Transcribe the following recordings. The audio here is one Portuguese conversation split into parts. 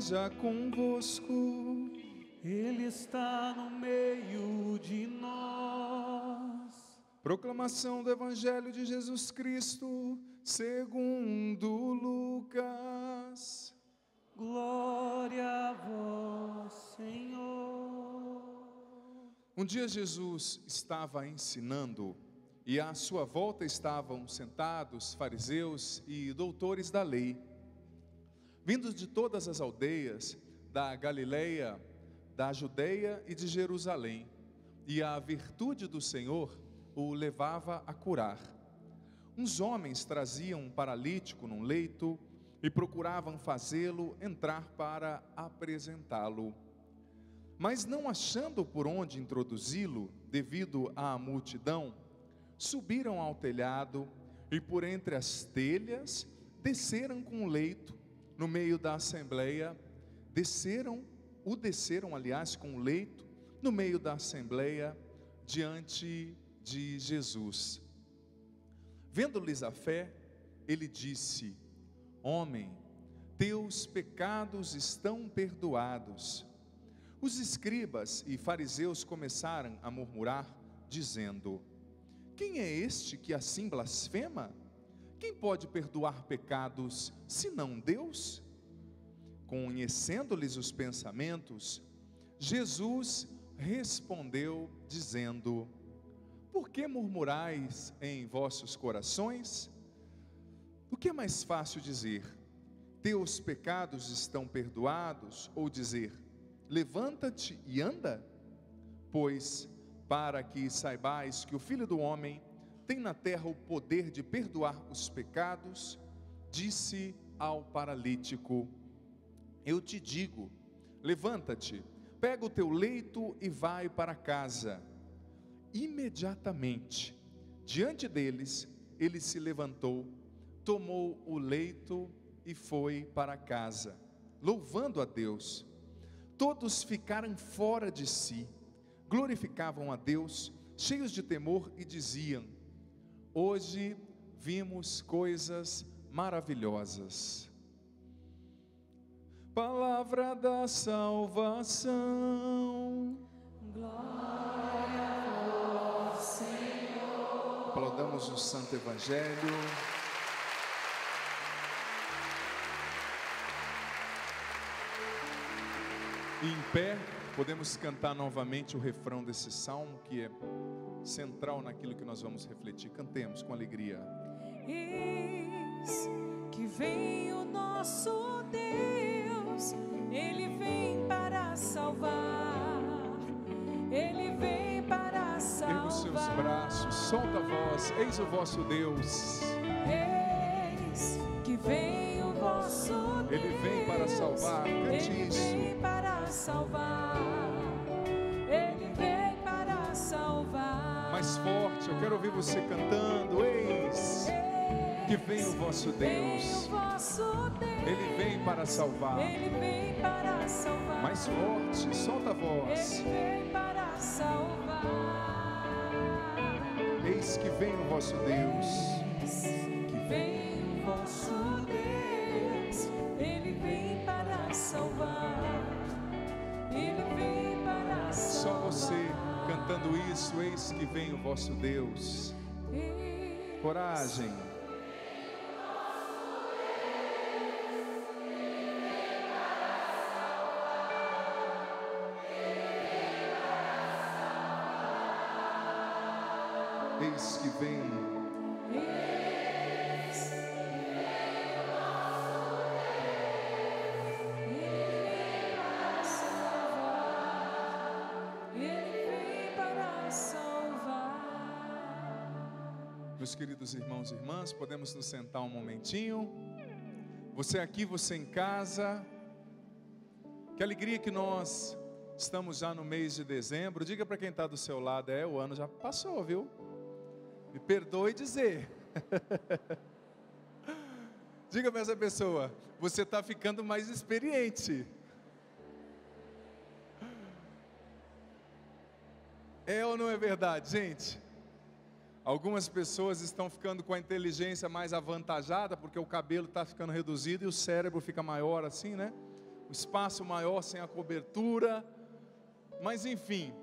esteja convosco. Ele está no meio de nós. Proclamação do Evangelho de Jesus Cristo, segundo Lucas. Glória a vós, Senhor. Um dia Jesus estava ensinando e à sua volta estavam sentados fariseus e doutores da lei, vindos de todas as aldeias da Galileia, da Judeia e de Jerusalém, e a virtude do Senhor o levava a curar. Uns homens traziam um paralítico num leito e procuravam fazê-lo entrar para apresentá-lo. Mas não achando por onde introduzi-lo, devido à multidão, subiram ao telhado e por entre as telhas desceram com o leito no meio da assembleia, desceram com o leito no meio da assembleia diante de Jesus. Vendo-lhes a fé, ele disse: Homem, teus pecados estão perdoados. Os escribas e fariseus começaram a murmurar, dizendo: Quem é este que assim blasfema? Quem pode perdoar pecados, senão Deus? Conhecendo-lhes os pensamentos, Jesus respondeu, dizendo: Por que murmurais em vossos corações? O que é mais fácil dizer: Teus pecados estão perdoados, ou dizer: Levanta-te e anda? Pois, para que saibais que o Filho do Homem tem na terra o poder de perdoar os pecados, disse ao paralítico: Eu te digo, levanta-te, pega o teu leito e vai para casa. Imediatamente, diante deles, ele se levantou, tomou o leito e foi para casa, louvando a Deus. Todos ficaram fora de si, glorificavam a Deus, cheios de temor, e diziam: Hoje vimos coisas maravilhosas. Palavra da salvação. Glória a vós, Senhor. Aplaudamos o Santo Evangelho. E em pé, podemos cantar novamente o refrão desse salmo, que é central naquilo que nós vamos refletir. Cantemos com alegria. Eis que vem o nosso Deus, Ele vem para salvar, Ele vem para salvar. Erga os seus braços, solta a voz, eis o vosso Deus. Eis que vem o vosso Deus, Ele vem para salvar, cante Ele isso. vem para salvar, Ele vem para salvar. Mais forte, eu quero ouvir você cantando. Eis que vem o vosso Deus, Ele vem para salvar. Ele vem para salvar. Mais forte, solta a voz. Ele vem para salvar. Eis que vem o vosso Deus. Eis que vem o vosso Deus. Ele vem para salvar. Ele vem para salvar. Só você cantando isso. Eis que vem o vosso Deus. Coragem. Eis que vem. Eis que vem o nosso Deus. Ele vem para salvar. Ele vem para salvar. Meus queridos irmãos e irmãs, podemos nos sentar um momentinho. Você aqui, você em casa. Que alegria que nós estamos já no mês de dezembro. Diga para quem está do seu lado: o ano já passou, viu? Me perdoe dizer. Diga para essa pessoa: você está ficando mais experiente. É ou não é verdade, gente? Algumas pessoas estão ficando com a inteligência mais avantajada, porque o cabelo está ficando reduzido e o cérebro fica maior assim, né? um espaço maior sem a cobertura. Mas enfim,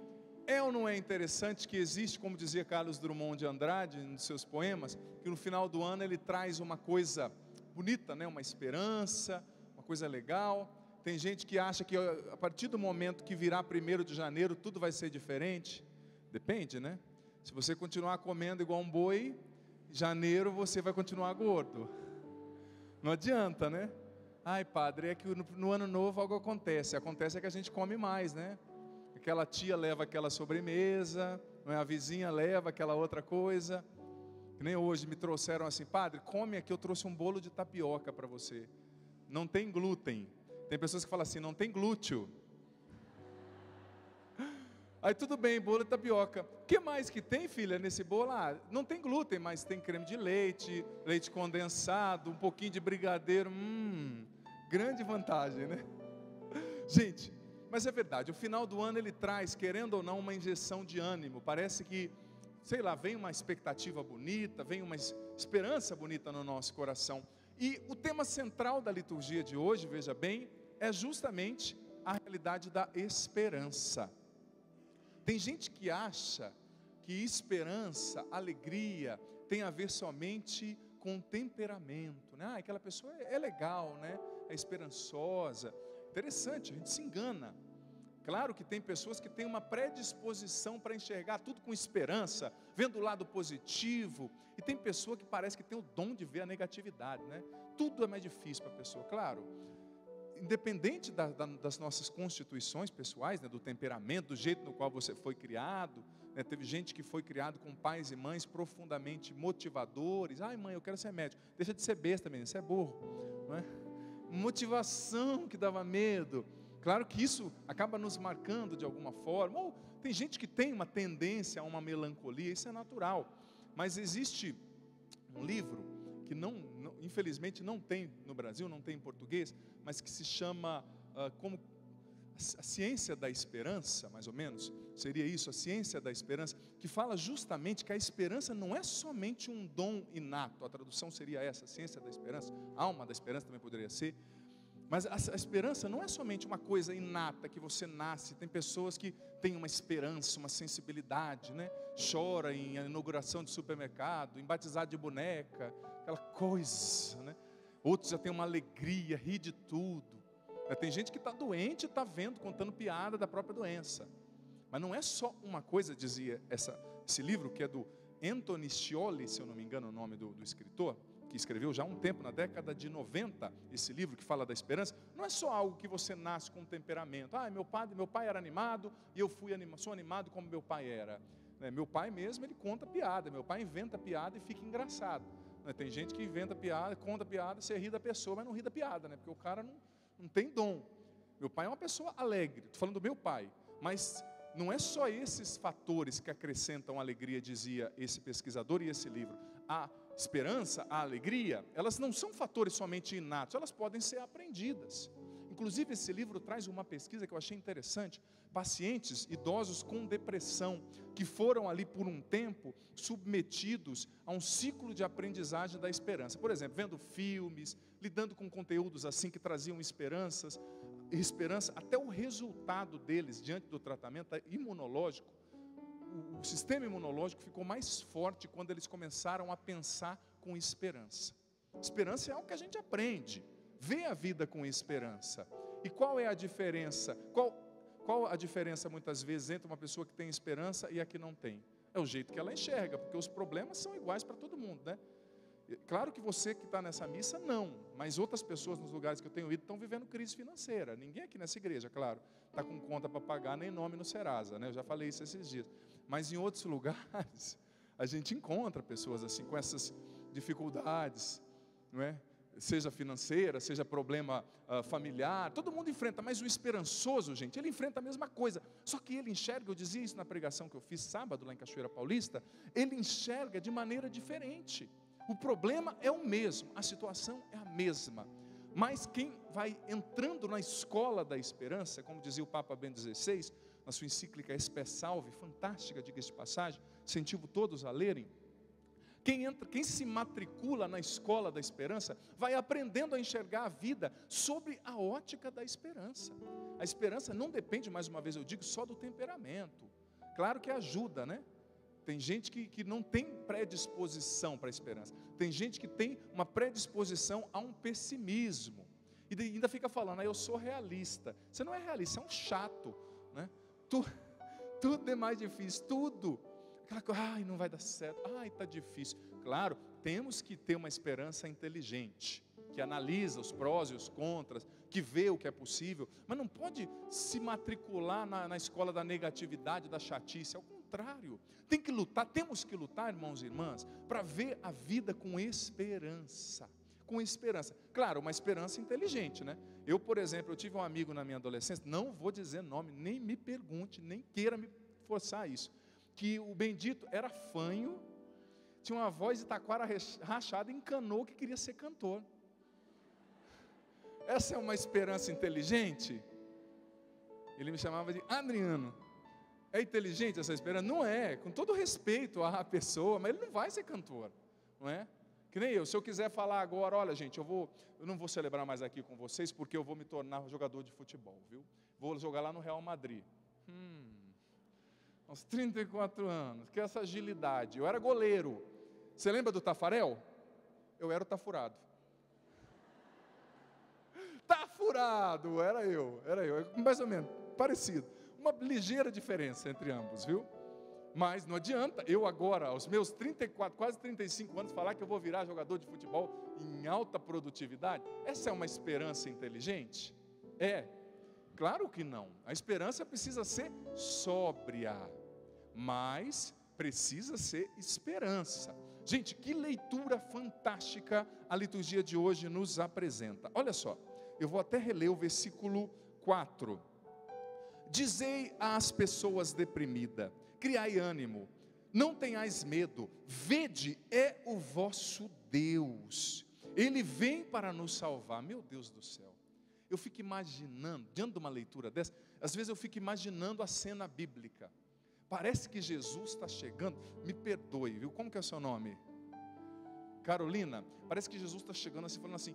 é ou não é interessante que existe, como dizia Carlos Drummond de Andrade nos seus poemas, que no final do ano ele traz uma coisa bonita, né? Uma esperança, uma coisa legal. Tem gente que acha que a partir do momento que virar 1º de janeiro tudo vai ser diferente. Depende, né? Se você continuar comendo igual um boi, em janeiro você vai continuar gordo. Não adianta, né? Ai, padre, é que no ano novo algo acontece. Acontece que a gente come mais, né? Aquela tia leva aquela sobremesa, não é? A vizinha leva aquela outra coisa. Que nem hoje me trouxeram assim, padre, come aqui, eu trouxe um bolo de tapioca para você. Não tem glúten. Tem pessoas que falam assim, não tem glúteo. Aí tudo bem, bolo de tapioca. O que mais que tem, filha, nesse bolo? Ah, não tem glúten, mas tem creme de leite, leite condensado, um pouquinho de brigadeiro. Grande vantagem, né? Gente, mas é verdade, o final do ano ele traz, querendo ou não, uma injeção de ânimo. Parece que, sei lá, vem uma expectativa bonita, vem uma esperança bonita no nosso coração. E o tema central da liturgia de hoje, veja bem, é justamente a realidade da esperança. Tem gente que acha que esperança, alegria, tem a ver somente com temperamento, né? Aquela pessoa é legal, né? É esperançosa. Interessante, a gente se engana. Claro que tem pessoas que têm uma predisposição para enxergar tudo com esperança, vendo o lado positivo, e tem pessoa que parece que tem o dom de ver a negatividade, né? Tudo é mais difícil para a pessoa, claro. Independente das nossas constituições pessoais, né, do temperamento, do jeito no qual você foi criado, né, teve gente que foi criado com pais e mães profundamente motivadores. Ai, mãe, eu quero ser médico. Deixa de ser besta, menina, você é burro, não é? Motivação que dava medo. Claro que isso acaba nos marcando de alguma forma. Ou tem gente que tem uma tendência a uma melancolia, isso é natural. Mas existe um livro que infelizmente não tem no Brasil, não tem em português, mas que se chama como a ciência da esperança, mais ou menos, seria isso, a ciência da esperança, que fala justamente que a esperança não é somente um dom inato, a tradução seria essa, a ciência da esperança, alma da esperança também poderia ser, mas a esperança não é somente uma coisa inata que você nasce. Tem pessoas que têm uma esperança, uma sensibilidade, né? Chora em inauguração de supermercado, em batizado de boneca, aquela coisa, né? Outros já têm uma alegria, ri de tudo. Tem gente que está doente e está vendo, contando piada da própria doença. Mas não é só uma coisa, dizia esse livro, que é do Anthony Scioli, se eu não me engano o nome do escritor, que escreveu já há um tempo, na década de 90, esse livro que fala da esperança. Não é só algo que você nasce com um temperamento. Meu pai era animado e eu sou animado como meu pai era. Meu pai mesmo, ele conta piada, meu pai inventa piada e fica engraçado. Tem gente que inventa piada, conta piada, você ri da pessoa, mas não ri da piada, né? Porque o cara não tem dom. Meu pai é uma pessoa alegre, estou falando do meu pai, mas não é só esses fatores que acrescentam alegria, dizia esse pesquisador e esse livro. A esperança, a alegria, elas não são fatores somente inatos, elas podem ser aprendidas. Inclusive esse livro traz uma pesquisa que eu achei interessante. Pacientes idosos com depressão, que foram ali por um tempo submetidos a um ciclo de aprendizagem da esperança. Por exemplo, vendo filmes, lidando com conteúdos assim que traziam esperança, até o resultado deles diante do tratamento imunológico. O sistema imunológico ficou mais forte quando eles começaram a pensar com esperança. Esperança é algo que a gente aprende, vê a vida com esperança. E qual é a diferença? Qual a diferença muitas vezes entre uma pessoa que tem esperança e a que não tem? É o jeito que ela enxerga, porque os problemas são iguais para todo mundo, né? Claro que você que está nessa missa, não. Mas outras pessoas nos lugares que eu tenho ido estão vivendo crise financeira. Ninguém aqui nessa igreja, claro, está com conta para pagar, nem nome no Serasa, né? Eu já falei isso esses dias. Mas em outros lugares, a gente encontra pessoas assim, com essas dificuldades, não é? Seja financeira, seja problema familiar, todo mundo enfrenta, mas o esperançoso, gente, ele enfrenta a mesma coisa, só que ele enxerga, eu dizia isso na pregação que eu fiz sábado lá em Cachoeira Paulista, ele enxerga de maneira diferente. O problema é o mesmo, a situação é a mesma, mas quem vai entrando na escola da esperança, como dizia o Papa Bento XVI, na sua encíclica Espe Salve, fantástica, diga-se de passagem, incentivo todos a lerem. Quem se matricula na escola da esperança, vai aprendendo a enxergar a vida sobre a ótica da esperança. A esperança não depende, mais uma vez eu digo, só do temperamento. Claro que ajuda, né? Tem gente que não tem predisposição para a esperança. Tem gente que tem uma predisposição a um pessimismo. E ainda fica falando, eu sou realista. Você não é realista, você é um chato, né? Tudo é mais difícil, tudo. Aquela coisa, não vai dar certo, está difícil. Claro, temos que ter uma esperança inteligente, que analisa os prós e os contras, que vê o que é possível, mas não pode se matricular na escola da negatividade, da chatice. Ao contrário, tem que lutar, temos que lutar, irmãos e irmãs, para ver a vida com esperança. Com esperança, claro, uma esperança inteligente, né? Eu, por exemplo, eu tive um amigo na minha adolescência, não vou dizer nome, nem me pergunte, nem queira me forçar isso, que o bendito era fanho, tinha uma voz de taquara rachada, encanou que queria ser cantor. Essa é uma esperança inteligente? Ele me chamava de Adriano. É inteligente essa esperança? Não é, com todo respeito à pessoa, mas ele não vai ser cantor, não é? Que nem eu, se eu quiser falar agora, olha gente, eu não vou celebrar mais aqui com vocês, porque eu vou me tornar jogador de futebol, viu? Vou jogar lá no Real Madrid. Aos 34 anos, que essa agilidade. Eu era goleiro. Você lembra do Tafarel? Eu era o Tafurado. Tafurado, era eu, mais ou menos, parecido. Uma ligeira diferença entre ambos, viu? Mas não adianta, eu agora, aos meus 34, quase 35 anos, falar que eu vou virar jogador de futebol em alta produtividade. Essa é uma esperança inteligente? É. Claro que não. A esperança precisa ser sóbria, mas precisa ser esperança. Gente, que leitura fantástica a liturgia de hoje nos apresenta. Olha só, eu vou até reler o versículo 4. Dizei às pessoas deprimidas, criai ânimo, não tenhais medo, vede, é o vosso Deus, Ele vem para nos salvar. Meu Deus do céu. Eu fico imaginando, diante de uma leitura dessa, às vezes eu fico imaginando a cena bíblica. Parece que Jesus está chegando, me perdoe, viu? Como que é o seu nome? Carolina. Parece que Jesus está chegando assim, falando assim,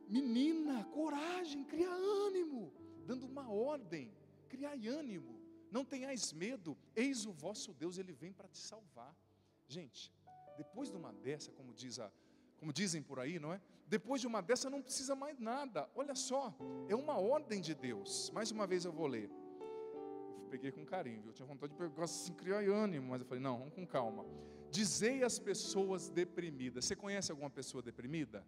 menina, coragem, cria ânimo, dando uma ordem, criai ânimo, não tenhais medo, eis o vosso Deus, Ele vem para te salvar. Gente, depois de uma dessa, como dizem por aí, não é? Depois de uma dessa não precisa mais nada. Olha só, é uma ordem de Deus. Mais uma vez eu vou ler. Eu peguei com carinho, viu? Eu tinha vontade de pegar assim, criar ânimo, mas eu falei, não, vamos com calma. Dizei às pessoas deprimidas. Você conhece alguma pessoa deprimida?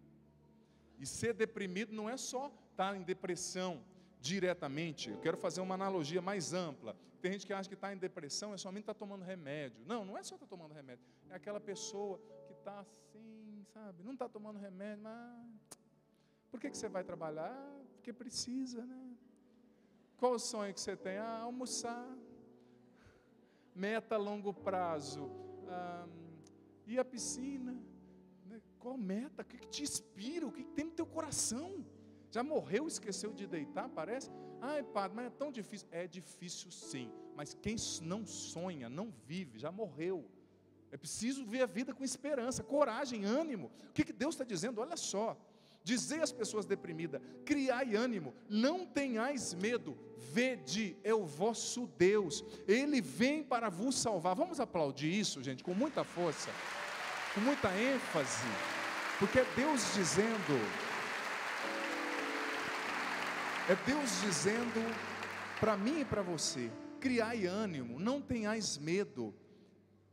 E ser deprimido não é só estar em depressão diretamente. Eu quero fazer uma analogia mais ampla. Tem gente que acha que está em depressão é somente estar tomando remédio. Não é só estar tomando remédio. É aquela pessoa que está assim, sabe? Não está tomando remédio, mas por que você vai trabalhar? Porque precisa, né? Qual o sonho que você tem? Almoçar. Meta a longo prazo. Ir à piscina. Qual meta? O que te inspira? O que tem no teu coração? Já morreu, esqueceu de deitar, parece? Ai, padre, mas é tão difícil. É difícil sim, mas quem não sonha, não vive, já morreu. É preciso ver a vida com esperança, coragem, ânimo. O que Deus está dizendo? Olha só. Dizei às pessoas deprimidas, criai ânimo, não tenhais medo, vede, é o vosso Deus, Ele vem para vos salvar. Vamos aplaudir isso, gente, com muita força, com muita ênfase, porque é Deus dizendo para mim e para você, criai ânimo, não tenhais medo.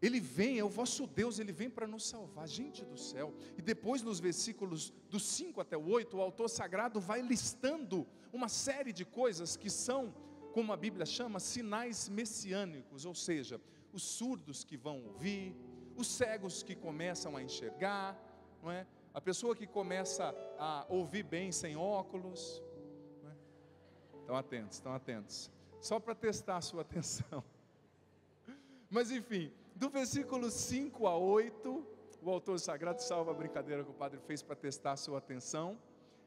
Ele vem, é o vosso Deus, Ele vem para nos salvar, gente do céu. E depois nos versículos do 5 até o 8, o autor sagrado vai listando uma série de coisas que são, como a Bíblia chama, sinais messiânicos, ou seja, os surdos que vão ouvir, os cegos que começam a enxergar, não é? A pessoa que começa a ouvir bem sem óculos, não é? Estão atentos, só para testar a sua atenção. Mas enfim, do versículo 5 a 8, o autor sagrado, salva a brincadeira que o padre fez para testar a sua atenção,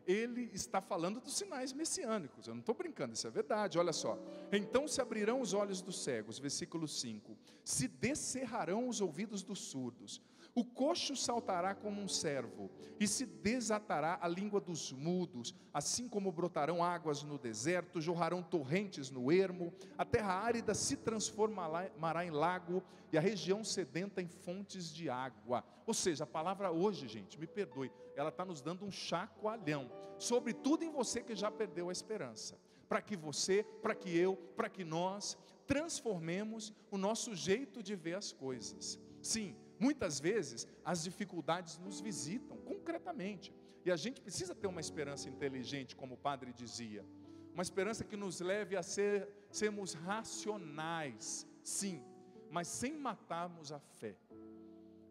ele está falando dos sinais messiânicos. Eu não estou brincando, isso é verdade, olha só. Então se abrirão os olhos dos cegos, versículo 5, se descerrarão os ouvidos dos surdos, O coxo saltará como um cervo, e se desatará a língua dos mudos, assim como brotarão águas no deserto, jorrarão torrentes no ermo, a terra árida se transformará em lago, e a região sedenta em fontes de água. Ou seja, a palavra hoje, gente, me perdoe, ela está nos dando um chacoalhão, sobre tudo em você que já perdeu a esperança, para que você, para que eu, para que nós transformemos o nosso jeito de ver as coisas. Sim, muitas vezes as dificuldades nos visitam concretamente, e a gente precisa ter uma esperança inteligente, como o padre dizia, uma esperança que nos leve a sermos racionais, sim, mas sem matarmos a fé.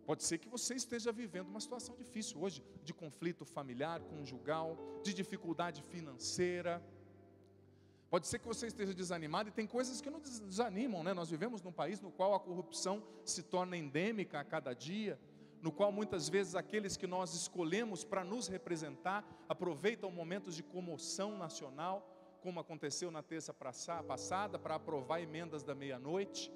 Pode ser que você esteja vivendo uma situação difícil hoje, de conflito familiar, conjugal, de dificuldade financeira. Pode ser que você esteja desanimado, e tem coisas que nos desanimam, né? Nós vivemos num país no qual a corrupção se torna endêmica a cada dia, no qual muitas vezes aqueles que nós escolhemos para nos representar aproveitam momentos de comoção nacional, como aconteceu na terça passada, para aprovar emendas da meia-noite,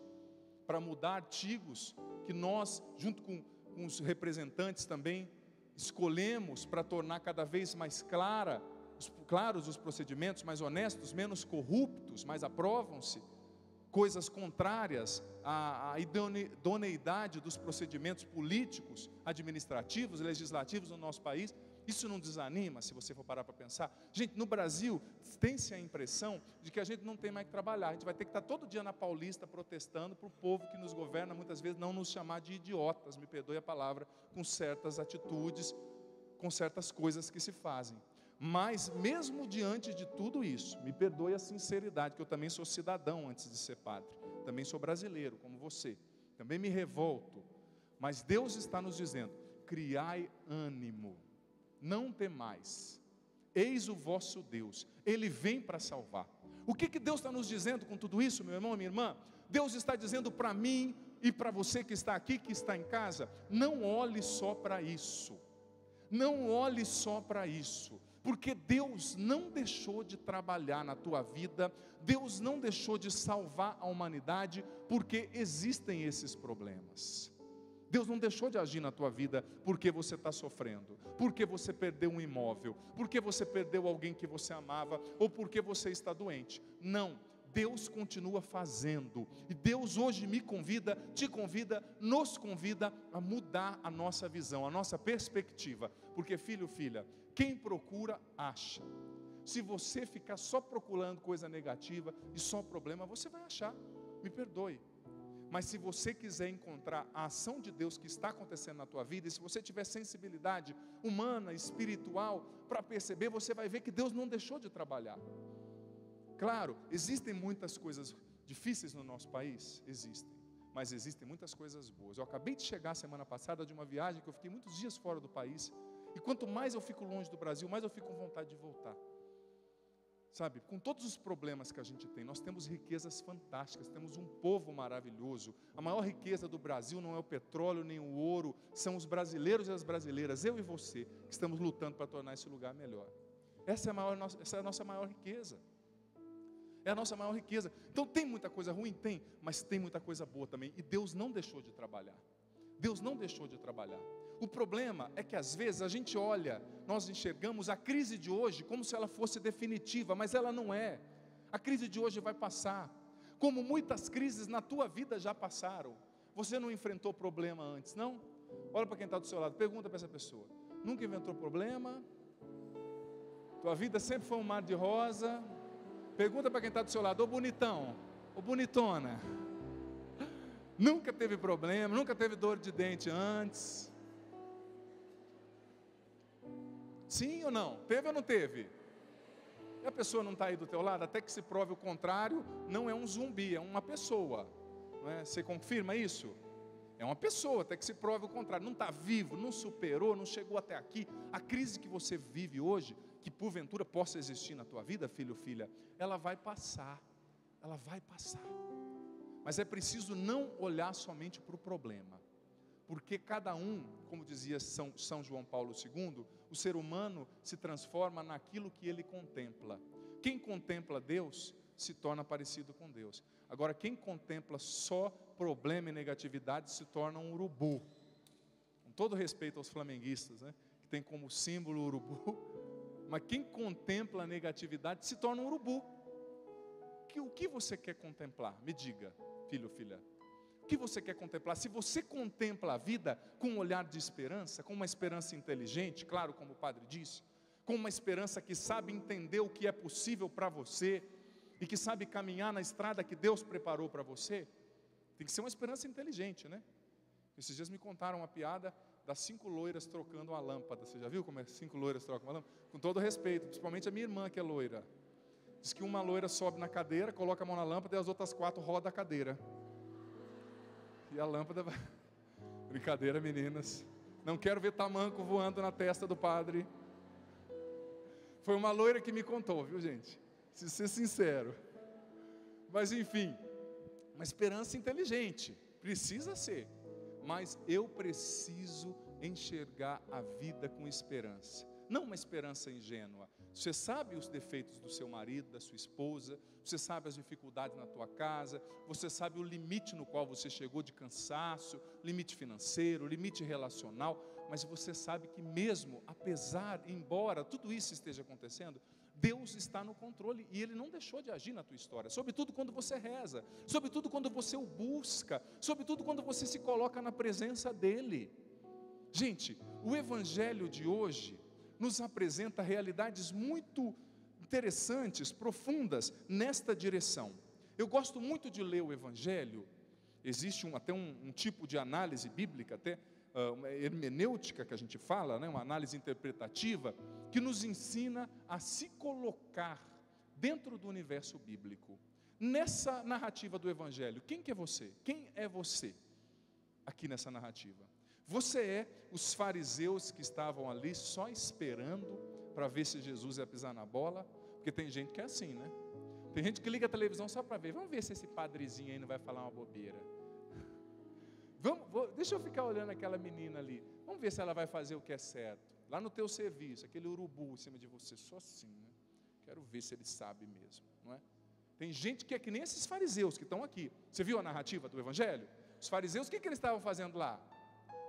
para mudar artigos que nós, junto com os representantes também, escolhemos para tornar cada vez mais claros os procedimentos, mais honestos, menos corruptos, mas aprovam-se coisas contrárias à idoneidade dos procedimentos políticos, administrativos, legislativos no nosso país. Isso não desanima, se você for parar para pensar? Gente, no Brasil, tem-se a impressão de que a gente não tem mais que trabalhar. A gente vai ter que estar todo dia na Paulista protestando para o povo que nos governa, muitas vezes não nos chamar de idiotas, me perdoe a palavra, com certas atitudes, com certas coisas que se fazem. Mas mesmo diante de tudo isso, me perdoe a sinceridade, que eu também sou cidadão antes de ser padre, também sou brasileiro como você, também me revolto, mas Deus está nos dizendo: criai ânimo, não temais, eis o vosso Deus, Ele vem para salvar. O que Deus está nos dizendo com tudo isso, meu irmão, minha irmã? Deus está dizendo para mim e para você que está aqui, que está em casa: não olhe só para isso, não olhe só para isso, porque Deus não deixou de trabalhar na tua vida, Deus não deixou de salvar a humanidade, porque existem esses problemas. Deus não deixou de agir na tua vida porque você está sofrendo, porque você perdeu um imóvel, porque você perdeu alguém que você amava, ou porque você está doente. Não, Deus continua fazendo, e Deus hoje me convida, te convida, nos convida a mudar a nossa visão, a nossa perspectiva, porque filho, filha, quem procura, acha. Se você ficar só procurando coisa negativa e só problema, você vai achar, me perdoe. Mas se você quiser encontrar a ação de Deus que está acontecendo na tua vida, e se você tiver sensibilidade humana, espiritual, para perceber, você vai ver que Deus não deixou de trabalhar. Claro, existem muitas coisas difíceis no nosso país, existem, mas existem muitas coisas boas. Eu acabei de chegar semana passada de uma viagem que eu fiquei muitos dias fora do país, e quanto mais eu fico longe do Brasil, mais eu fico com vontade de voltar. Sabe, com todos os problemas que a gente tem, nós temos riquezas fantásticas, temos um povo maravilhoso. A maior riqueza do Brasil não é o petróleo nem o ouro, são os brasileiros e as brasileiras, eu e você, que estamos lutando para tornar esse lugar melhor. Essa é a nossa maior riqueza. É a nossa maior riqueza. Então tem muita coisa ruim? Tem, mas tem muita coisa boa também. E Deus não deixou de trabalhar. Deus não deixou de trabalhar. O problema é que às vezes a gente olha, nós enxergamos a crise de hoje como se ela fosse definitiva, mas ela não é. A crise de hoje vai passar, como muitas crises na tua vida já passaram. Você não enfrentou problema antes, não? Olha para quem está do seu lado, pergunta para essa pessoa: nunca inventou problema? Tua vida sempre foi um mar de rosa? Pergunta para quem está do seu lado: ô bonitão, ô bonitona, nunca teve problema, nunca teve dor de dente antes? Sim ou não? Teve ou não teve? E a pessoa não está aí do teu lado, até que se prove o contrário, não é um zumbi, é uma pessoa. Não é? Você confirma isso? É uma pessoa, até que se prove o contrário. Não está vivo, não superou, não chegou até aqui. A crise que você vive hoje, que porventura possa existir na tua vida, filho ou filha, ela vai passar. Ela vai passar. Mas é preciso não olhar somente para o problema. Porque cada um, como dizia São João Paulo II, o ser humano se transforma naquilo que ele contempla. Quem contempla Deus se torna parecido com Deus. Agora, quem contempla só problema e negatividade se torna um urubu. todo respeito aos flamenguistas, né, que tem como símbolo o urubu, mas quem contempla a negatividade se torna um urubu. O que você quer contemplar? Me diga, filho ou filha. O que você quer contemplar? Se você contempla a vida com um olhar de esperança, com uma esperança inteligente, claro, como o padre disse, com uma esperança que sabe entender o que é possível para você e que sabe caminhar na estrada que Deus preparou para você, tem que ser uma esperança inteligente, né? Esses dias me contaram uma piada das 5 loiras trocando uma lâmpada. Você já viu como é 5 loiras trocam uma lâmpada? Com todo respeito, principalmente a minha irmã que é loira. Diz que uma loira sobe na cadeira, coloca a mão na lâmpada e as outras 4 rodam a cadeira. E a lâmpada vai... Brincadeira, meninas. Não quero ver tamanco voando na testa do padre. Foi uma loira que me contou, viu, gente? Se ser sincero. Mas enfim, uma esperança inteligente. Precisa ser. Mas eu preciso enxergar a vida com esperança. Não uma esperança ingênua. Você sabe os defeitos do seu marido, da sua esposa, você sabe as dificuldades na tua casa, você sabe o limite no qual você chegou de cansaço, limite financeiro, limite relacional, mas você sabe que mesmo, apesar, embora tudo isso esteja acontecendo, Deus está no controle e Ele não deixou de agir na tua história, sobretudo quando você reza, sobretudo quando você o busca, sobretudo quando você se coloca na presença dEle. Gente, o Evangelho de hoje nos apresenta realidades muito interessantes, profundas nesta direção. Eu gosto muito de ler o Evangelho. Existe até um tipo de análise bíblica, até uma hermenêutica que a gente fala, né, uma análise interpretativa, que nos ensina a se colocar dentro do universo bíblico. Nessa narrativa do Evangelho, quem que é você? Quem é você aqui nessa narrativa? Você é os fariseus que estavam ali só esperando para ver se Jesus ia pisar na bola, porque tem gente que é assim, né? Tem gente que liga a televisão só para ver, vamos ver se esse padrezinho aí não vai falar uma bobeira. Deixa eu ficar olhando aquela menina ali, vamos ver se ela vai fazer o que é certo. Lá no teu serviço, aquele urubu em cima de você, só assim, né? Quero ver se ele sabe mesmo, não é? Tem gente que é que nem esses fariseus que estão aqui. Você viu a narrativa do Evangelho? Os fariseus, o que eles estavam fazendo lá?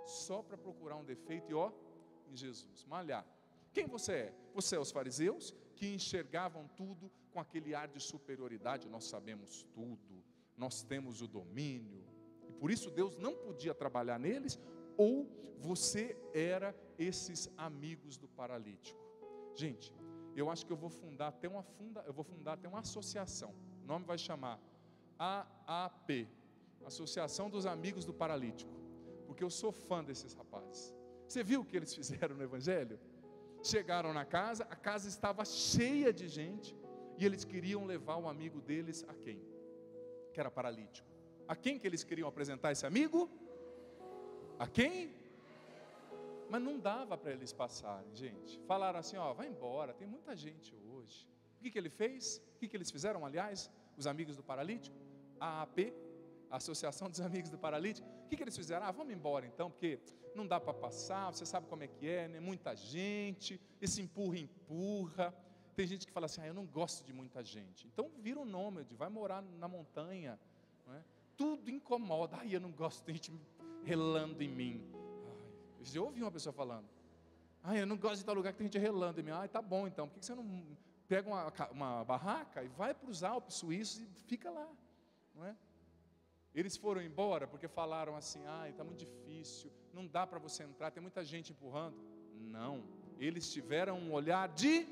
Só para procurar um defeito e em Jesus, malhar. Quem você é? Você é os fariseus que enxergavam tudo com aquele ar de superioridade. Nós sabemos tudo, nós temos o domínio, e por isso Deus não podia trabalhar neles. Ou você era esses amigos do paralítico? Gente, eu acho que eu vou fundar até uma associação. O nome vai chamar AAP, Associação dos Amigos do Paralítico, porque eu sou fã desses rapazes. Você viu o que eles fizeram no Evangelho? Chegaram na casa, a casa estava cheia de gente, e eles queriam levar o amigo deles a quem? Que era paralítico. A quem que eles queriam apresentar esse amigo? A quem? Mas não dava para eles passarem, gente. Falaram assim, vai embora, tem muita gente hoje. O que ele fez? O que eles fizeram, aliás, os amigos do paralítico? A AAP, a Associação dos Amigos do Paralítico. O que eles fizeram? Vamos embora então, porque não dá para passar, você sabe como é que é, né? Muita gente, esse empurra. Tem gente que fala assim, eu não gosto de muita gente. Então vira um nômade, vai morar na montanha, não é? Tudo incomoda. Eu não gosto de gente relando em mim. Eu ouvi uma pessoa falando, eu não gosto de tal lugar que tem gente relando em mim. Tá bom então, por que você não pega uma barraca e vai para os Alpes suíços e fica lá, não é? Eles foram embora porque falaram assim, está muito difícil, não dá para você entrar, tem muita gente empurrando. Não, eles tiveram um olhar de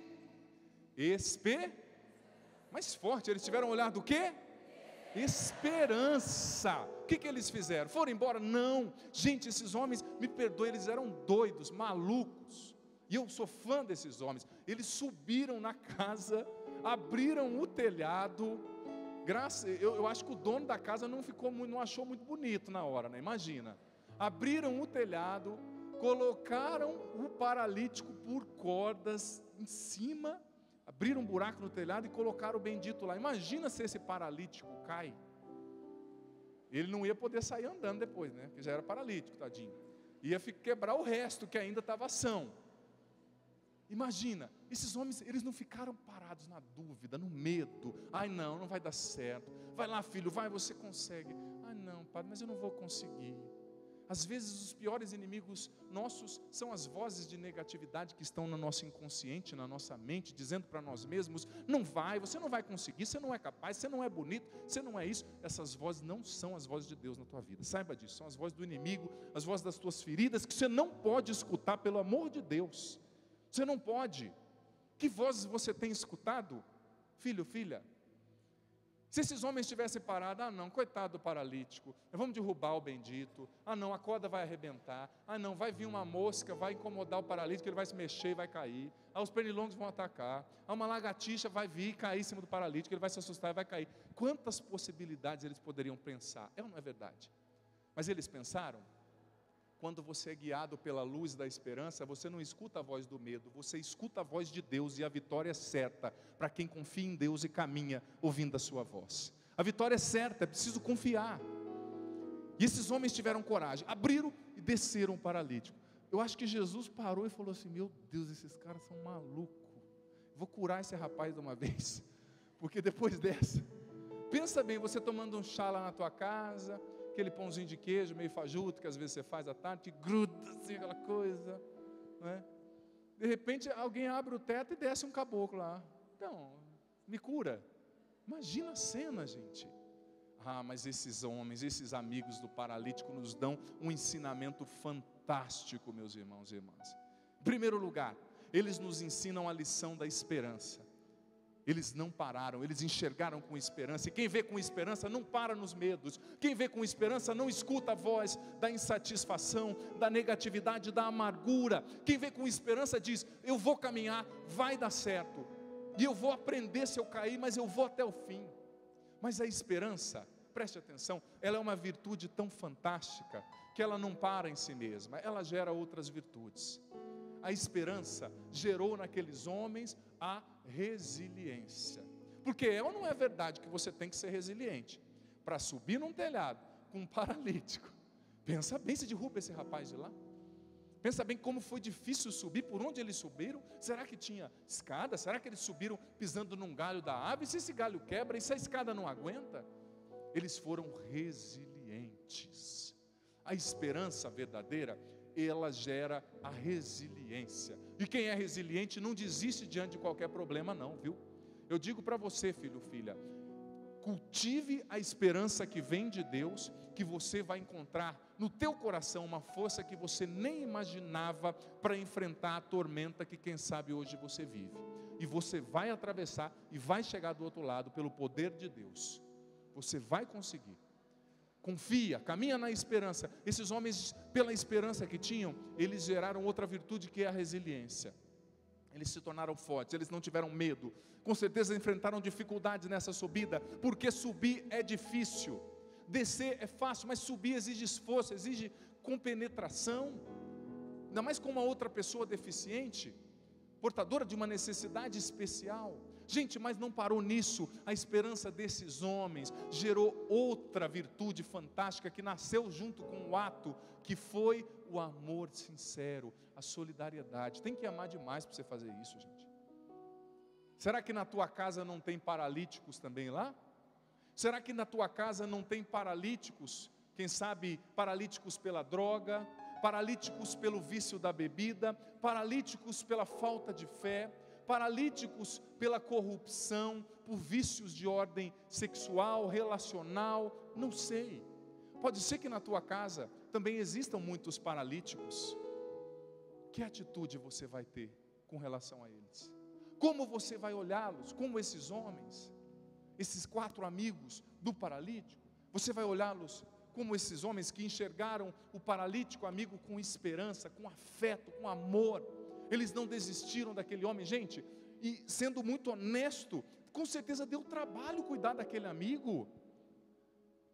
mais forte, eles tiveram um olhar do quê? Esperança. O que eles fizeram? Foram embora? Não. Gente, esses homens, me perdoem, eles eram doidos, malucos. E eu sou fã desses homens. Eles subiram na casa, abriram o telhado. Eu acho que o dono da casa não achou muito bonito na hora, né? Imagina. Abriram o telhado, colocaram o paralítico por cordas em cima, abriram um buraco no telhado e colocaram o bendito lá. Imagina se esse paralítico cai. Ele não ia poder sair andando depois, né? Porque já era paralítico, tadinho. Ia quebrar o resto que ainda estava são. Imagina, esses homens, eles não ficaram parados na dúvida, no medo. Não vai dar certo. Vai lá, filho, vai, você consegue. Não, padre, mas eu não vou conseguir. Às vezes os piores inimigos nossos são as vozes de negatividade que estão no nosso inconsciente, na nossa mente, dizendo para nós mesmos: não vai, você não vai conseguir, você não é capaz, você não é bonito, você não é isso. Essas vozes não são as vozes de Deus na tua vida, saiba disso, são as vozes do inimigo, as vozes das tuas feridas, que você não pode escutar, pelo amor de Deus, você não pode. Que vozes você tem escutado? Filho, filha, se esses homens tivessem parado: ah não, coitado do paralítico, vamos derrubar o bendito, ah não, a corda vai arrebentar, ah não, vai vir uma mosca, vai incomodar o paralítico, ele vai se mexer e vai cair, ah os pernilongos vão atacar, ah uma lagartixa vai vir e cair em cima do paralítico, ele vai se assustar e vai cair. Quantas possibilidades eles poderiam pensar? É ou não é verdade? Mas eles pensaram? Quando você é guiado pela luz da esperança, você não escuta a voz do medo, você escuta a voz de Deus, e a vitória é certa para quem confia em Deus e caminha ouvindo a sua voz. A vitória é certa, é preciso confiar. E esses homens tiveram coragem, abriram e desceram o paralítico. Eu acho que Jesus parou e falou assim: meu Deus, esses caras são malucos, vou curar esse rapaz de uma vez, porque depois dessa, pensa bem, você tomando um chá lá na tua casa, aquele pãozinho de queijo meio fajuto que às vezes você faz à tarde, que gruda assim, aquela coisa, não é? De repente alguém abre o teto e desce um caboclo lá. Então, me cura. Imagina a cena, gente. Ah, mas esses homens, esses amigos do paralítico nos dão um ensinamento fantástico, meus irmãos e irmãs. Em primeiro lugar, eles nos ensinam a lição da esperança. Eles não pararam, eles enxergaram com esperança. E quem vê com esperança não para nos medos. Quem vê com esperança não escuta a voz da insatisfação, da negatividade, da amargura. Quem vê com esperança diz: eu vou caminhar, vai dar certo, e eu vou aprender se eu cair, mas eu vou até o fim. Mas a esperança, preste atenção, ela é uma virtude tão fantástica que ela não para em si mesma, ela gera outras virtudes. A esperança gerou naqueles homens a resiliência. Porque é ou não é verdade que você tem que ser resiliente para subir num telhado com um paralítico? Pensa bem, se derruba esse rapaz de lá. Pensa bem como foi difícil subir, por onde eles subiram. Será que tinha escada? Será que eles subiram pisando num galho da árvore? E se esse galho quebra, e se a escada não aguenta? Eles foram resilientes. A esperança verdadeira, ela gera a resiliência. E quem é resiliente não desiste diante de qualquer problema não, viu? Eu digo para você, filho, filha, cultive a esperança que vem de Deus, que você vai encontrar no teu coração uma força que você nem imaginava para enfrentar a tormenta que quem sabe hoje você vive. E você vai atravessar e vai chegar do outro lado pelo poder de Deus. Você vai conseguir. Confia, caminha na esperança. Esses homens, pela esperança que tinham, eles geraram outra virtude, que é a resiliência. Eles se tornaram fortes, eles não tiveram medo. Com certeza enfrentaram dificuldades nessa subida, porque subir é difícil. Descer é fácil, mas subir exige esforço, exige compenetração. Ainda mais com uma outra pessoa deficiente, portadora de uma necessidade especial. Gente, mas não parou nisso. A esperança desses homens gerou outra virtude fantástica que nasceu junto com o ato, que foi o amor sincero, a solidariedade. Tem que amar demais para você fazer isso, gente. Será que na tua casa não tem paralíticos também lá? Será que na tua casa não tem paralíticos? Quem sabe paralíticos pela droga, paralíticos pelo vício da bebida, paralíticos pela falta de fé, paralíticos pela corrupção, por vícios de ordem sexual, relacional, não sei. Pode ser que na tua casa também existam muitos paralíticos. Que atitude você vai ter com relação a eles? Como você vai olhá-los? Como esses homens, esses 4 amigos do paralítico? Você vai olhá-los como esses homens que enxergaram o paralítico amigo com esperança, com afeto, com amor. Eles não desistiram daquele homem, gente, e sendo muito honesto, com certeza deu trabalho cuidar daquele amigo,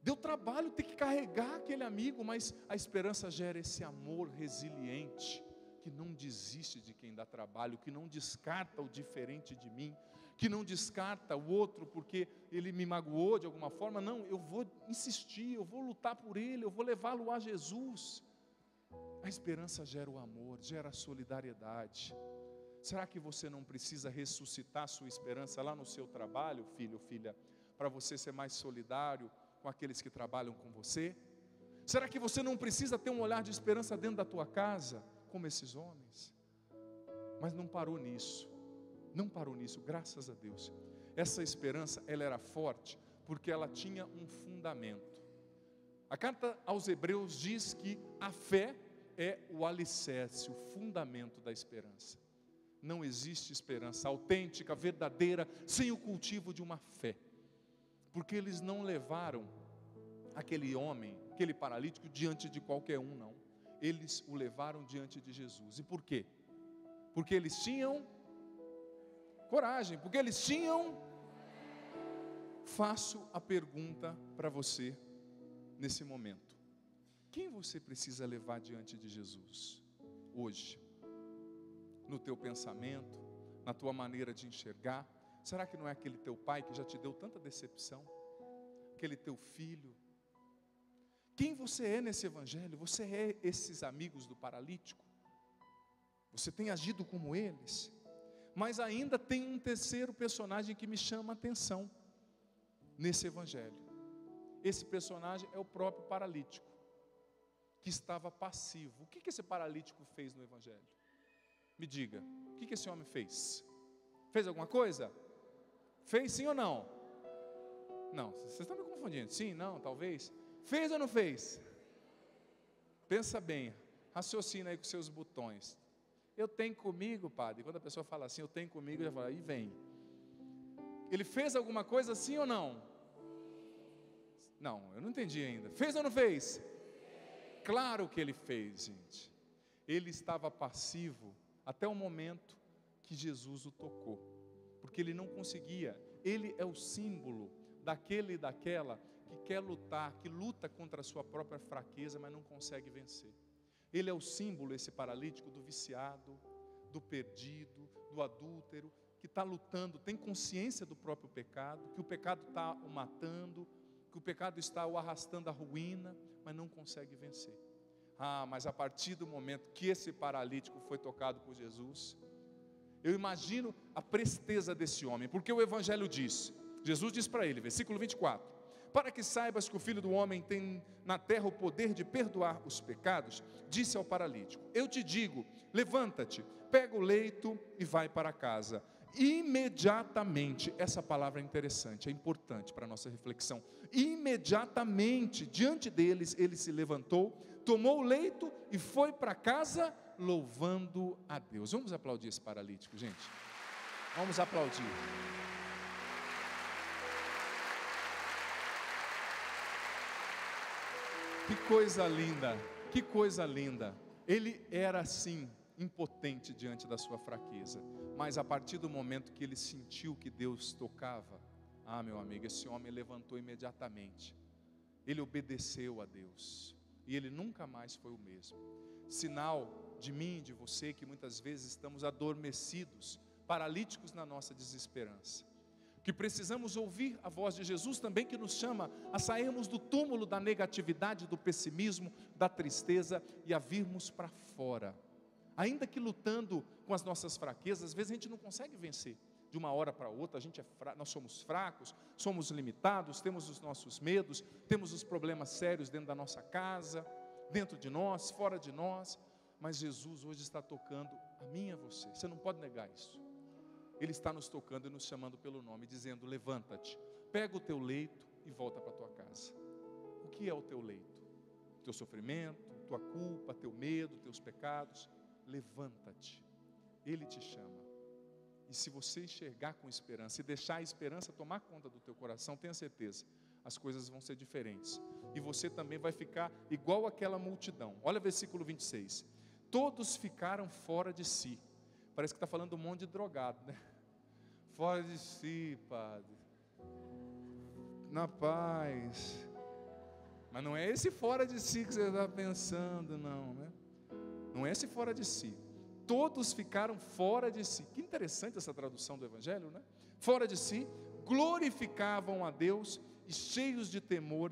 deu trabalho ter que carregar aquele amigo, mas a esperança gera esse amor resiliente, que não desiste de quem dá trabalho, que não descarta o diferente de mim, que não descarta o outro porque ele me magoou de alguma forma. Não, eu vou insistir, eu vou lutar por ele, eu vou levá-lo a Jesus. A esperança gera o amor, gera a solidariedade. Será que você não precisa ressuscitar a sua esperança lá no seu trabalho, filho ou filha, para você ser mais solidário com aqueles que trabalham com você? Será que você não precisa ter um olhar de esperança dentro da tua casa, como esses homens? Mas não parou nisso, graças a Deus. Essa esperança, ela era forte, porque ela tinha um fundamento. A carta aos Hebreus diz que a fé é o alicerce, o fundamento da esperança. Não existe esperança autêntica, verdadeira, sem o cultivo de uma fé. Porque eles não levaram aquele homem, aquele paralítico, diante de qualquer um, não. Eles o levaram diante de Jesus. E por quê? Porque eles tinham coragem, porque eles tinham... Faço a pergunta para você, nesse momento. Quem você precisa levar diante de Jesus, hoje? No teu pensamento, na tua maneira de enxergar? Será que não é aquele teu pai que já te deu tanta decepção? Aquele teu filho? Quem você é nesse evangelho? Você é esses amigos do paralítico? Você tem agido como eles? Mas ainda tem um terceiro personagem que me chama a atenção nesse evangelho. Esse personagem é o próprio paralítico, que estava passivo. O que esse paralítico fez no evangelho? Me diga, o que esse homem fez? Fez alguma coisa? Fez sim ou não? Não, vocês estão me confundindo. Sim, não, talvez. Fez ou não fez? Pensa bem, raciocina aí com seus botões. Eu tenho comigo, padre. Quando a pessoa fala assim, eu tenho comigo, já fala, aí vem. Ele fez alguma coisa sim ou não? Não, eu não entendi ainda. Fez ou não fez? Claro que ele fez, gente. Ele estava passivo até o momento que Jesus o tocou, porque ele não conseguia. Ele é o símbolo daquele e daquela que quer lutar, que luta contra a sua própria fraqueza, mas não consegue vencer. Ele é o símbolo, esse paralítico, do viciado, do perdido, do adúltero, que está lutando, tem consciência do próprio pecado, que o pecado está o matando, que o pecado está o arrastando à ruína, mas não consegue vencer. Mas a partir do momento que esse paralítico foi tocado por Jesus, eu imagino a presteza desse homem, porque o evangelho diz, Jesus diz para ele, versículo 24, para que saibas que o Filho do Homem tem na terra o poder de perdoar os pecados, disse ao paralítico, eu te digo, levanta-te, pega o leito e vai para casa. Imediatamente, essa palavra é interessante, é importante para a nossa reflexão. Imediatamente, diante deles, ele se levantou, tomou o leito e foi para casa, louvando a Deus. Vamos aplaudir esse paralítico, gente. Vamos aplaudir. Que coisa linda, que coisa linda. Ele era assim, impotente diante da sua fraqueza, mas a partir do momento que ele sentiu que Deus tocava, meu amigo, esse homem levantou imediatamente, ele obedeceu a Deus, e ele nunca mais foi o mesmo. Sinal de mim e de você, que muitas vezes estamos adormecidos, paralíticos na nossa desesperança, que precisamos ouvir a voz de Jesus também, que nos chama a sairmos do túmulo da negatividade, do pessimismo, da tristeza, e a virmos para fora. Ainda que lutando com as nossas fraquezas, às vezes a gente não consegue vencer. De uma hora para outra, nós somos fracos, somos limitados, temos os nossos medos, temos os problemas sérios dentro da nossa casa, dentro de nós, fora de nós. Mas Jesus hoje está tocando a mim e a você. Você não pode negar isso. Ele está nos tocando e nos chamando pelo nome, dizendo, levanta-te, pega o teu leito e volta para a tua casa. O que é o teu leito? Teu sofrimento, tua culpa, teu medo, teus pecados. Levanta-te, Ele te chama. E se você enxergar com esperança e deixar a esperança tomar conta do teu coração, tenha certeza, as coisas vão ser diferentes. E você também vai ficar igual àquela multidão. Olha o versículo 26. Todos ficaram fora de si. Parece que está falando um monte de drogado, né? Fora de si, padre. Na paz. Mas não é esse fora de si que você está pensando, não, né? Não é esse fora de si. Todos ficaram fora de si. Que interessante essa tradução do Evangelho, né? Fora de si, glorificavam a Deus e cheios de temor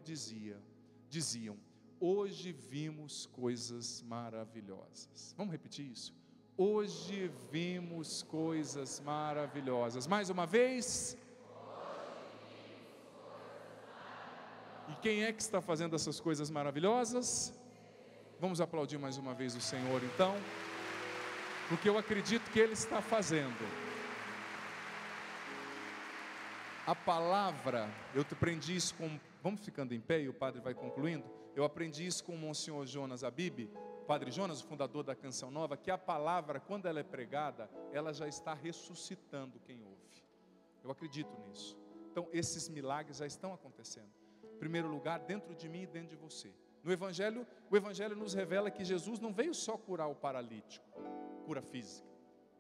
diziam, hoje vimos coisas maravilhosas. Vamos repetir isso? Hoje vimos coisas maravilhosas. Mais uma vez. E quem é que está fazendo essas coisas maravilhosas? Vamos aplaudir mais uma vez o Senhor então, porque eu acredito que Ele está fazendo. A palavra, eu aprendi isso com... Vamos ficando em pé e o padre vai concluindo. Eu aprendi isso com o Monsenhor Jonas Abib, Padre Jonas, o fundador da Canção Nova, que a palavra, quando ela é pregada, ela já está ressuscitando quem ouve. Eu acredito nisso. Então, esses milagres já estão acontecendo. Em primeiro lugar, dentro de mim e dentro de você. No Evangelho, o Evangelho nos revela que Jesus não veio só curar o paralítico, cura física.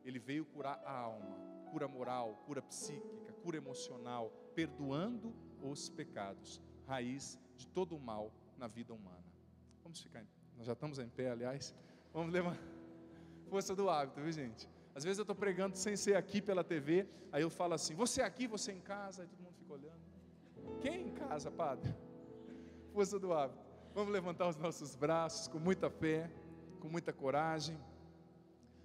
Ele veio curar a alma, cura moral, cura psíquica, cura emocional, perdoando os pecados, raiz de todo o mal na vida humana. Vamos ficar em pé. Nós já estamos em pé, aliás. Vamos levar força do hábito, viu, gente? Às vezes eu estou pregando sem ser aqui pela TV, aí eu falo assim, você aqui, você em casa, aí todo mundo fica olhando. Quem em casa, padre? Força do hábito. Vamos levantar os nossos braços com muita fé, com muita coragem.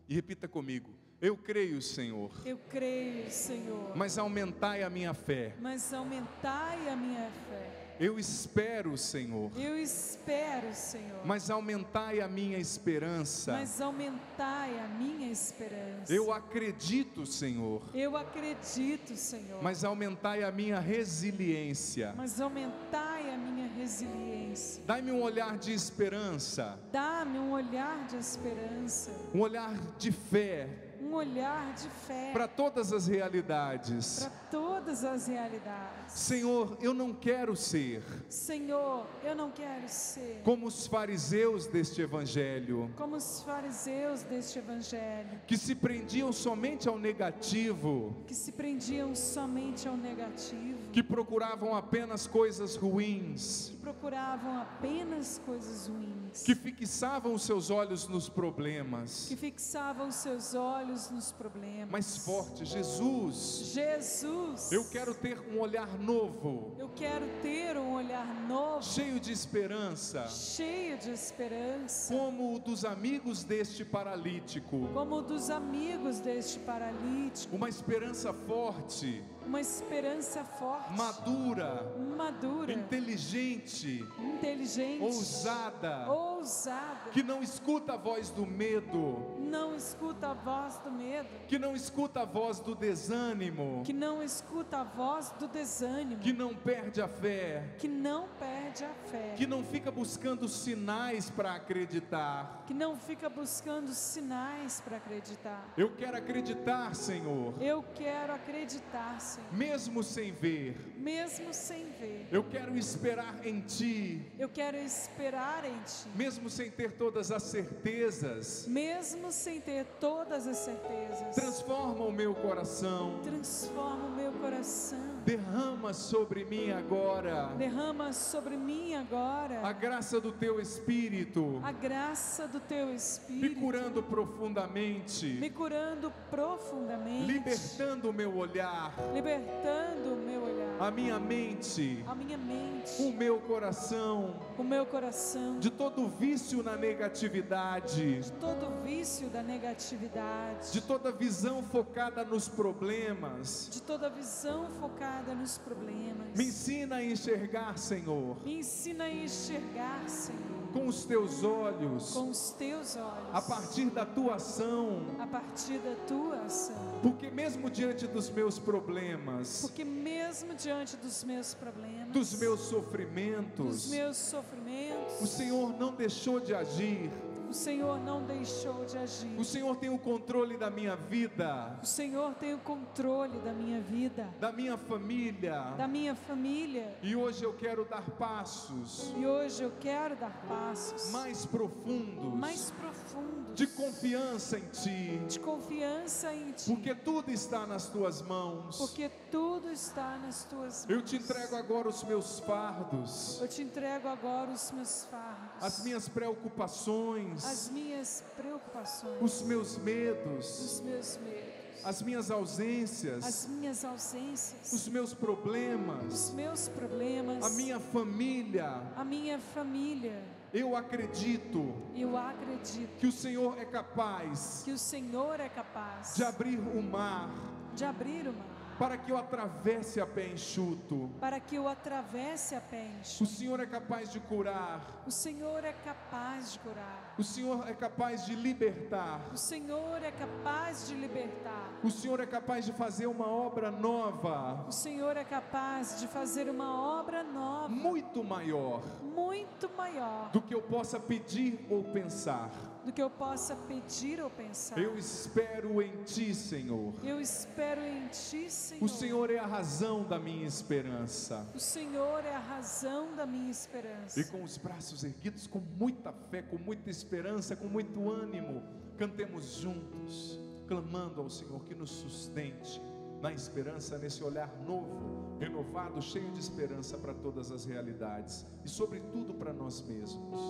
E repita comigo. Eu creio, Senhor. Eu creio, Senhor. Mas aumentai a minha fé. Mas aumentai a minha fé. Eu espero, Senhor. Eu espero, Senhor. Mas aumentai a minha esperança. Mas aumentai a minha esperança. Eu acredito, Senhor. Eu acredito, Senhor. Mas aumentai a minha resiliência. Mas aumentai a minha resiliência. Dai-me um olhar de esperança. Dá-me um olhar de esperança. Um olhar de fé. Um olhar de fé Para todas as realidades. para todas as realidades. Senhor, eu não quero ser Senhor, eu não quero ser como os fariseus deste evangelho, como os fariseus deste evangelho, que se prendiam somente ao negativo, que se prendiam somente ao negativo, que procuravam apenas coisas ruins, que procuravam apenas coisas ruins, que fixavam os seus olhos nos problemas. que fixavam os seus olhos nos problemas. Mais forte, Jesus, Jesus, eu quero ter um olhar novo, eu quero ter um olhar novo, cheio de esperança, cheio de esperança, como o dos amigos deste paralítico. como o dos amigos deste paralítico. Uma esperança forte, Uma esperança forte, madura, madura, inteligente, inteligente, ousada, ousada, que não escuta a voz do medo, não escuta a voz do medo, que não escuta a voz do desânimo, que não escuta a voz do desânimo, que não perde a fé, que não perde a fé, que não fica buscando sinais para acreditar. que não fica buscando sinais para acreditar. Eu quero acreditar, Senhor, Eu quero acreditar, Senhor, mesmo sem ver. mesmo sem ver. Eu quero esperar em Ti, Eu quero esperar em Ti, mesmo sem ter todas as certezas. mesmo sem ter todas as certezas. Transforma o meu coração, Transforma o meu coração. derrama sobre mim agora Derrama sobre mim agora a graça do Teu Espírito, a graça do Teu me Espírito, curando profundamente, me curando profundamente, libertando o meu olhar, libertando o meu olhar, a minha mente, a minha mente, o meu coração, o meu coração, de todo vício na negatividade, de todo vício da negatividade, de toda visão focada nos problemas. de toda visão focada nos problemas. Me ensina a enxergar, Senhor, Me ensina a enxergar, Senhor, com os Teus olhos, com os Teus olhos, a partir da Tua ação, a partir da Tua ação. porque mesmo diante dos meus problemas, Porque mesmo diante dos meus problemas, dos meus dos sofrimentos, meus sofrimentos, o Senhor não deixou de agir. o Senhor não deixou de agir. O Senhor tem o controle da minha vida, O Senhor tem o controle da minha vida, da minha família. da minha família. E hoje eu quero dar passos E hoje eu quero dar passos mais profundos, mais profundos, de confiança em Ti, de confiança em Ti, porque tudo está nas Tuas mãos. porque tudo está nas Tuas mãos. Eu te entrego agora os meus fardos, Eu te entrego agora os meus fardos, as minhas preocupações, as minhas preocupações, os meus medos, os meus medos, as minhas ausências, as minhas ausências, os meus problemas, os meus problemas, a minha família. a minha família. Eu acredito Eu acredito que o Senhor é capaz que o Senhor é capaz de abrir o mar de abrir o mar para que eu atravesse a pé enxuto. para que eu atravesse a pé enxuto. O Senhor é capaz de curar. O Senhor é capaz de curar. O Senhor é capaz de libertar. O Senhor é capaz de libertar. O Senhor é capaz de fazer uma obra nova, O Senhor é capaz de fazer uma obra nova, muito maior muito maior do que eu possa pedir ou pensar. do que eu possa pedir ou pensar. Eu espero em Ti, Senhor. Eu espero em Ti, Senhor. O Senhor é a razão da minha esperança. O Senhor é a razão da minha esperança. E com os braços erguidos, com muita fé, com muita esperança, com muito ânimo, cantemos juntos, clamando ao Senhor que nos sustente na esperança, nesse olhar novo, renovado, cheio de esperança para todas as realidades e sobretudo para nós mesmos.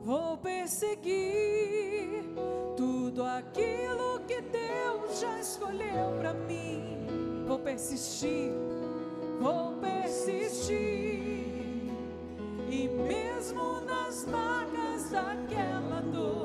Vou perseguir tudo aquilo que Deus já escolheu para mim. Vou persistir, e mesmo nas marcas daquela dor,